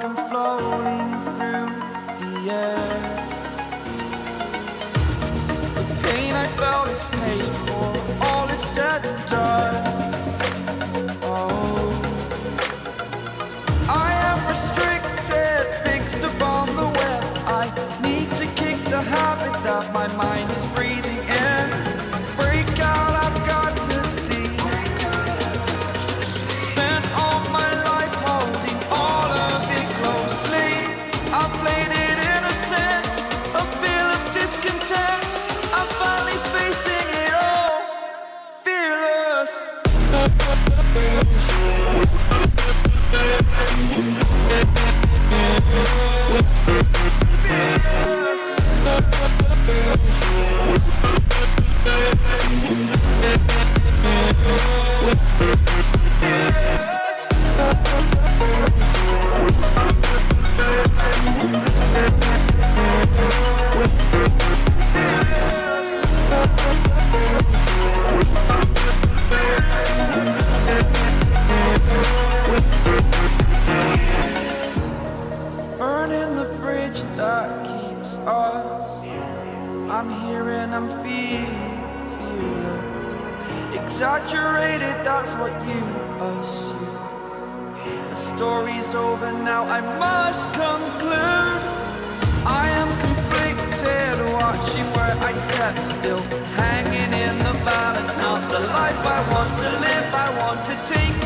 like I'm floating through the air. The pain I felt is paid for, all is said and done. Oh, I am restricted, fixed upon the web. I need to kick the habit that my mind is breathing in. Break out, I've got to see. Spent all my life holding all of it closely. I played it innocent, a feel of discontent. I'm finally facing it all, fearless. Burning the bridge that keeps us. I'm here and I'm feeling fearless. Exaggerated, that's what you assume. The story's over now, I must conclude. I am conflicted, watching where I step still, hanging in the balance. Not the life I want to live, I want to take